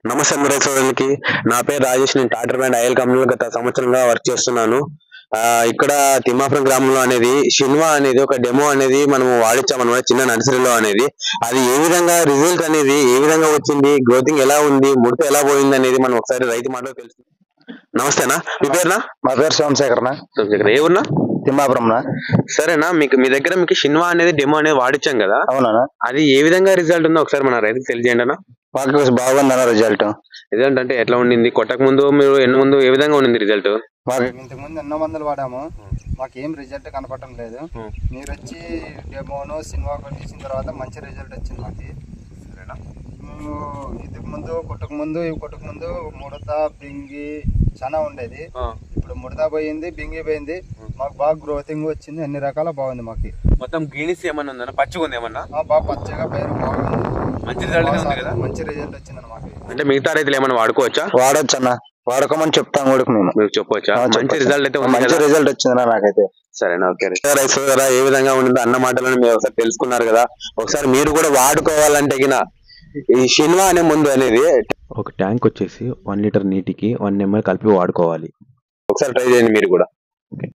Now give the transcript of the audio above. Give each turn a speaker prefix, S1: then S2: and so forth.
S1: నమస్తే అందరూ సోదరులకి. నా పేరు రాజేష్. నేను టాటర్ బ్రాండ్ ఆయిల్ కంపెనీలో గత సంవత్సరంగా వర్క్ చేస్తున్నాను. ఇక్కడ తిమ్మాపురం గ్రామంలో అనేది షిన్వా అనేది ఒక డెమో అనేది మనం వాడించామన్నమాట, చిన్న నర్సరీలో అనేది. అది ఏ విధంగా రిజల్ట్ అనేది ఏ విధంగా వచ్చింది, గ్రోతింగ్ ఎలా ఉంది, ముడత ఎలా పోయింది అనేది మనం ఒకసారి రైతు మాటలో తెలుసు. నమస్తేనా, మీ పేరునా?
S2: మా పేరు సోమశేఖరనా.
S1: సోమశేఖర్, ఏ ఊరునా?
S2: తిమ్మాపురంనా.
S1: సరేనా, మీ దగ్గర మీకు షిన్వా అనేది డెమో అనేది వాడించాం కదా,
S2: అవునా?
S1: అది ఏ విధంగా రిజల్ట్ ఉందో ఒకసారి మన రైతుకి తెలియజేయండి అన్న.
S2: మాకు బాగుందన్న రిజల్ట్.
S1: రిజల్ట్ అంటే ఎట్లా ఉండింది? కొట్టక ముందు మీరు ఎన్న ముందు ఏ విధంగా ఉండింది రిజల్ట్?
S2: మాకు ఇంతకు ముందు ఎన్నో మందులు వాడాము, మాకు ఏం రిజల్ట్ కనపడటం లేదు. మీరు వచ్చి డెమోను సినిమా తీసిన తర్వాత మంచి రిజల్ట్ వచ్చింది మాకు. సరేనా, మేము ఇంతకు ముందు కొట్టక ముందు ముడత బింగి చాలా ఉండేది. ఇప్పుడు ముడత పోయింది, బింగి పోయింది. మాకు బాగా గ్రోతింగ్ వచ్చింది, అన్ని రకాల బాగుంది. మాకు మొత్తం
S1: గ్రీనిస్ ఏమన్నా ఉందా? పచ్చిగా ఉంది ఏమన్నా?
S2: బాగా పచ్చగా పైరు బాగుంది.
S1: మంచి రిజల్ట్ ఉంది కదా?
S2: మంచి రిజల్ట్ వచ్చింది మాకు. అంటే
S1: మిగతా రైతులు ఏమన్నా వాడుకోవచ్చా?
S2: వాడచ్చు అన్న, వాడుకోమని చెప్తాం కూడా మేము.
S1: మీరు చెప్పవచ్చా? మంచి రిజల్ట్ అయితే
S2: మంచి రిజల్ట్ వచ్చిందన్న నాకైతే.
S1: సరేనా, ఓకే. రైతు కదా ఏ విధంగా ఉండిందో అన్న మాటలను మీరు ఒకసారి తెలుసుకున్నారు కదా. ఒకసారి మీరు కూడా వాడుకోవాలంటే ఈ షిన్వా అనే ముందు అనేది
S3: ఒక ట్యాంక్ వచ్చేసి 1 లీటర్ నీటికి 1 ml కలిపి వాడుకోవాలి.
S1: ఒకసారి ట్రై చేయండి మీరు కూడా.